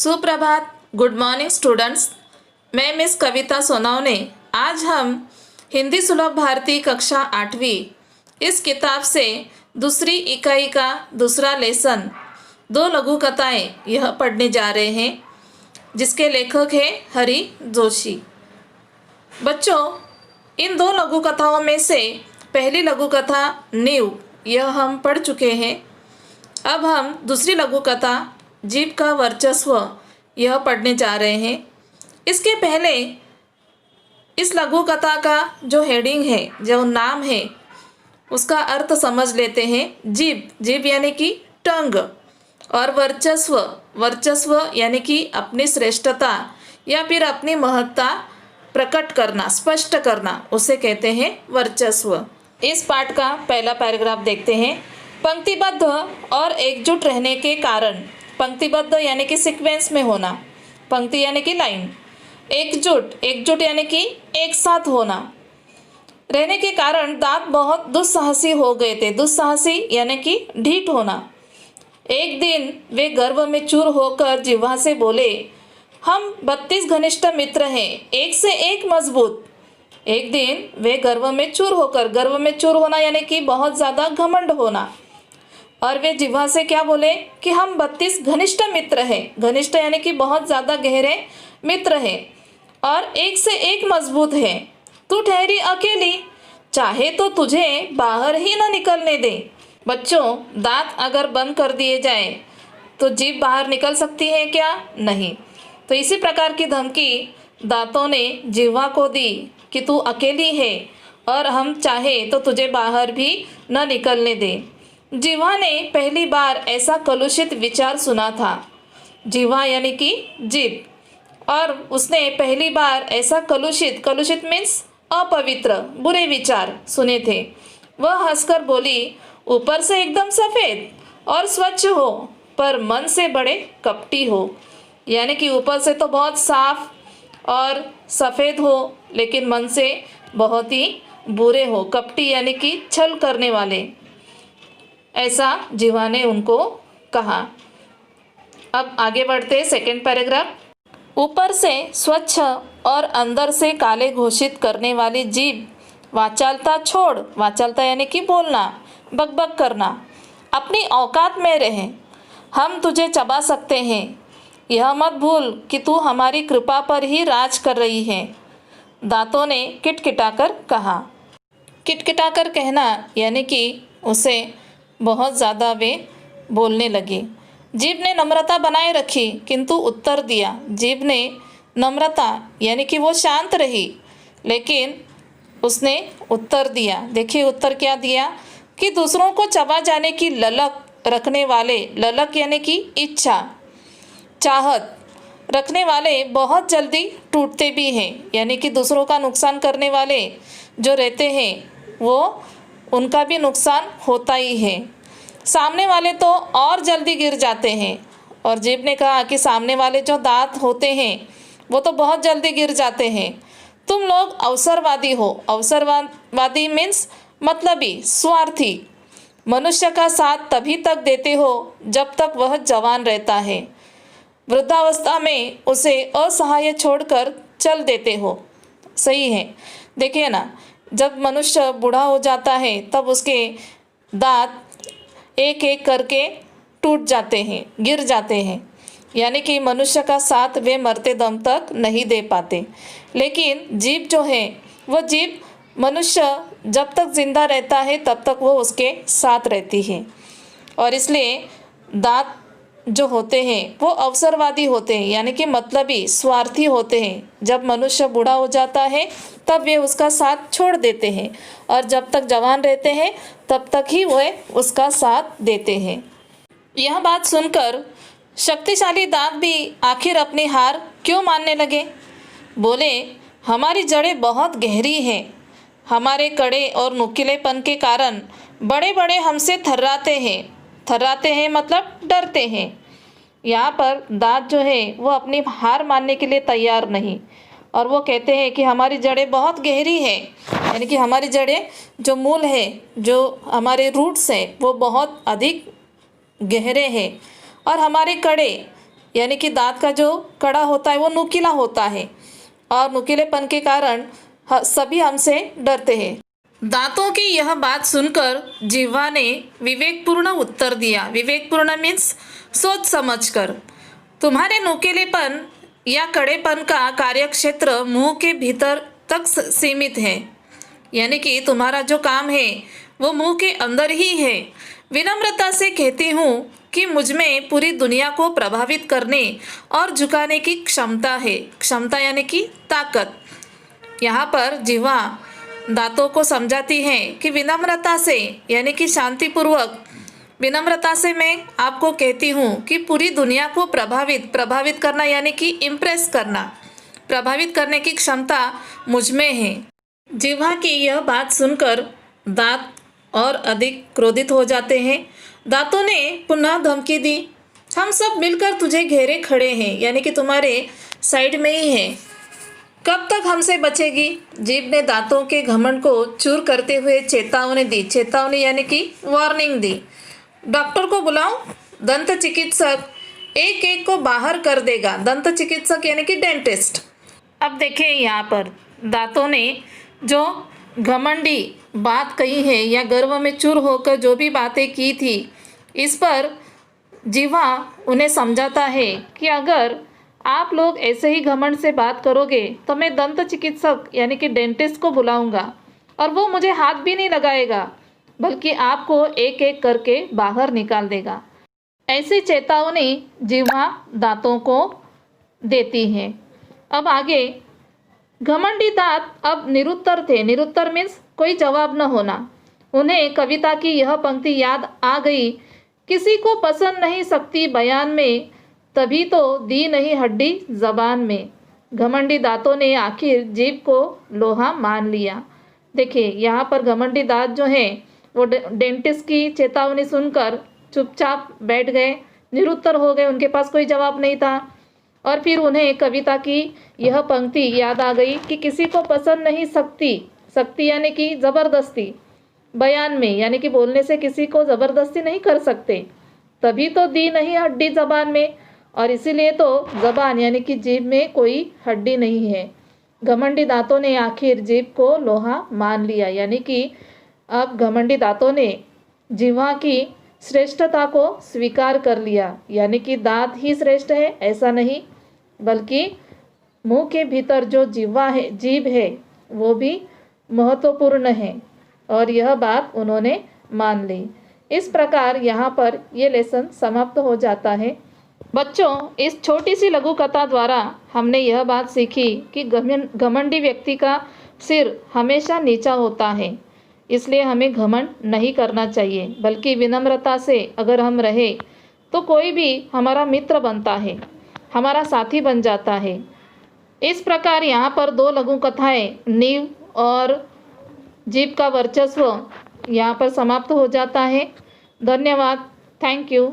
सुप्रभात। Good morning students. मैं miss कविता सोनावने। आज हम हिंदी सुलभ भारती कक्षा 8वीं इस किताब से दूसरी इकाई का दूसरा लेसन दो लघु कथाएँ यह पढ़ने जा रहे हैं, जिसके लेखक हैं हरि जोशी। बच्चों, इन दो लघु कथाओं में से पहली लघु कथा नींव यह हम पढ़ चुके हैं। अब हम दूसरी लघु कथा जीभ का वर्चस्व यह पढ़ने जा रहे हैं। इसके पहले इस लघु कथा का जो हेडिंग है, जो नाम है, उसका अर्थ समझ लेते हैं। जीभ यानी कि टंग, और वर्चस्व यानी कि अपनी श्रेष्ठता या फिर अपनी महत्ता प्रकट करना, स्पष्ट करना, उसे कहते हैं वर्चस्व। इस पाठ का पहला पैराग्राफ देखते हैं। पंक्तिबद्ध और एकजुट रहने के कारण, पंक्तिबद्ध यानी कि सीक्वेंस में होना, पंक्ति यानी कि लाइन, एकजुट यानी कि एक साथ होना, रहने के कारण दांत बहुत दुस्साहसी हो गए थे। दुस्साहसी यानी कि ढीठ होना। एक दिन वे गर्व में चूर होकर जिह्वा से बोले, हम 32 घनिष्ठ मित्र हैं, एक से एक मजबूत। एक दिन वे गर्व में चूर होना यानी कि बहुत ज़्यादा घमंड होना, और वे जिह्वा से क्या बोले कि हम 32 घनिष्ठ मित्र हैं। घनिष्ठ यानी कि बहुत ज़्यादा गहरे मित्र हैं, और एक से एक मजबूत है। तू ठहरी अकेली, चाहे तो तुझे बाहर ही न निकलने दे। बच्चों, दांत अगर बंद कर दिए जाए तो जीभ बाहर निकल सकती है क्या? नहीं। तो इसी प्रकार की धमकी दांतों ने जिह्वा को दी कि तू अकेली है और हम चाहे तो तुझे बाहर भी न निकलने दे। जिह्वा ने पहली बार ऐसा कलुषित विचार सुना था। जिह्वा यानी कि जीभ, और उसने पहली बार ऐसा कलुषित मीन्स अपवित्र, बुरे विचार सुने थे। वह हंसकर बोली, ऊपर से एकदम सफ़ेद और स्वच्छ हो, पर मन से बड़े कपटी हो। यानी कि ऊपर से तो बहुत साफ और सफ़ेद हो, लेकिन मन से बहुत ही बुरे हो। कपटी यानी कि छल करने वाले, ऐसा जिह्वा ने उनको कहा। अब आगे बढ़ते सेकंड पैराग्राफ। ऊपर से स्वच्छ और अंदर से काले घोषित करने वाली जीभ वाचालता छोड़, वाचालता यानी कि बोलना, बकबक करना, अपनी औकात में रहे। हम तुझे चबा सकते हैं, यह मत भूल कि तू हमारी कृपा पर ही राज कर रही है। दांतों ने किटकिटाकर कहा। किटकिटाकर कहना यानी कि उसे बहुत ज़्यादा वे बोलने लगे। जीभ ने नम्रता बनाए रखी किंतु उत्तर दिया। जीभ ने नम्रता यानी कि वो शांत रही, लेकिन उसने उत्तर दिया। देखिए उत्तर क्या दिया कि दूसरों को चबा जाने की ललक रखने वाले, ललक यानी कि इच्छा, चाहत रखने वाले बहुत जल्दी टूटते भी हैं। यानी कि दूसरों का नुकसान करने वाले जो रहते हैं, वो उनका भी नुकसान होता ही है। सामने वाले तो और जल्दी गिर जाते हैं। और जीभ ने कहा कि सामने वाले जो दांत होते हैं वो तो बहुत जल्दी गिर जाते हैं। तुम लोग अवसरवादी हो। अवसरवादी मीन्स मतलबी, स्वार्थी। मनुष्य का साथ तभी तक देते हो जब तक वह जवान रहता है। वृद्धावस्था में उसे असहाय छोड़कर चल देते हो। सही है। देखिए ना, जब मनुष्य बूढ़ा हो जाता है तब उसके दांत एक एक करके टूट जाते हैं, गिर जाते हैं। यानी कि मनुष्य का साथ वे मरते दम तक नहीं दे पाते। लेकिन जीभ जो है, वह जीभ मनुष्य जब तक जिंदा रहता है तब तक वो उसके साथ रहती है। और इसलिए दांत जो होते हैं वो अवसरवादी होते हैं, यानी कि मतलबी, स्वार्थी होते हैं। जब मनुष्य बूढ़ा हो जाता है तब वे उसका साथ छोड़ देते हैं, और जब तक जवान रहते हैं तब तक ही वे उसका साथ देते हैं। यह बात सुनकर शक्तिशाली दांत भी आखिर अपनी हार क्यों मानने लगे। बोले, हमारी जड़ें बहुत गहरी हैं। हमारे कड़े और नुकीलेपन के कारण बड़े बड़े हमसे थर्राते हैं मतलब डरते हैं। यहाँ पर दांत जो है वो अपनी हार मानने के लिए तैयार नहीं, और वो कहते हैं कि हमारी जड़ें बहुत गहरी है। यानी कि हमारी जड़ें, जो मूल है, जो हमारे रूट्स हैं, वो बहुत अधिक गहरे हैं। और हमारे कड़े यानी कि दांत का जो कड़ा होता है वो नुकीला होता है और नुकीलेपन के कारण सभी हमसे डरते हैं। दांतों की यह बात सुनकर जिह्वा ने विवेकपूर्ण उत्तर दिया। विवेकपूर्ण मीन्स सोच समझकर। तुम्हारे नुकीलेपन या कड़ेपन का कार्यक्षेत्र मुंह के भीतर तक सीमित है, यानी कि तुम्हारा जो काम है वो मुंह के अंदर ही है। विनम्रता से कहती हूँ कि मुझ में पूरी दुनिया को प्रभावित करने और झुकाने की क्षमता है। क्षमता यानी कि ताकत। यहाँ पर जिह्वा दांतों को समझाती है कि विनम्रता से यानी कि शांतिपूर्वक विनम्रता से मैं आपको कहती हूँ कि पूरी दुनिया को प्रभावित करना यानी कि इम्प्रेस करना, प्रभावित करने की क्षमता मुझ में है। जिह्वा की यह बात सुनकर दांत और अधिक क्रोधित हो जाते हैं। दांतों ने पुनः धमकी दी, हम सब मिलकर तुझे घेरे खड़े हैं, यानी कि तुम्हारे साइड में ही है। कब तक हमसे बचेगी? जीभ ने दांतों के घमंड को चूर करते हुए चेतावनी दी। चेतावनी यानी कि वार्निंग दी। डॉक्टर को बुलाऊं? दंत चिकित्सक एक एक को बाहर कर देगा। दंत चिकित्सक यानी कि डेंटिस्ट। अब देखिए यहाँ पर दांतों ने जो घमंडी बात कही है या गर्व में चूर होकर जो भी बातें की थी, इस पर जिह्वा उन्हें समझाता है कि अगर आप लोग ऐसे ही घमंड से बात करोगे तो मैं दंत चिकित्सक यानी कि डेंटिस्ट को बुलाऊंगा और वो मुझे हाथ भी नहीं लगाएगा, बल्कि आपको एक एक करके बाहर निकाल देगा। ऐसी चेतावनी जिह्वा दांतों को देती है। अब आगे, घमंडी दांत अब निरुत्तर थे। निरुत्तर मीन्स कोई जवाब न होना। उन्हें कविता की यह पंक्ति याद आ गई, किसी को पसंद नहीं सकती बयान में, तभी तो दी नहीं हड्डी जबान में। घमंडी दांतों ने आखिर जीभ को लोहा मान लिया। देखिए यहाँ पर घमंडी दांत जो हैं वो डेंटिस्ट की चेतावनी सुनकर चुपचाप बैठ गए, निरुत्तर हो गए, उनके पास कोई जवाब नहीं था। और फिर उन्हें कविता की यह पंक्ति याद आ गई कि किसी को पसंद नहीं सकती, सकती यानी कि ज़बरदस्ती, बयान में यानी कि बोलने से किसी को ज़बरदस्ती नहीं कर सकते, तभी तो दी नहीं हड्डी ज़बान में, और इसीलिए तो ज़बान यानी कि जीभ में कोई हड्डी नहीं है। घमंडी दांतों ने आखिर जीभ को लोहा मान लिया, यानी कि अब घमंडी दांतों ने जिह्वा की श्रेष्ठता को स्वीकार कर लिया, यानी कि दांत ही श्रेष्ठ है ऐसा नहीं, बल्कि मुंह के भीतर जो जिह्वा है, जीभ है, वो भी महत्वपूर्ण है। और यह बात उन्होंने मान ली। इस प्रकार यहाँ पर ये लेसन समाप्त हो जाता है। बच्चों, इस छोटी सी लघु कथा द्वारा हमने यह बात सीखी कि घमंडी व्यक्ति का सिर हमेशा नीचा होता है, इसलिए हमें घमंड नहीं करना चाहिए, बल्कि विनम्रता से अगर हम रहे तो कोई भी हमारा मित्र बनता है, हमारा साथी बन जाता है। इस प्रकार यहाँ पर दो लघु कथाएं, नींव और जीभ का वर्चस्व, यहाँ पर समाप्त हो जाता है। धन्यवाद। Thank you.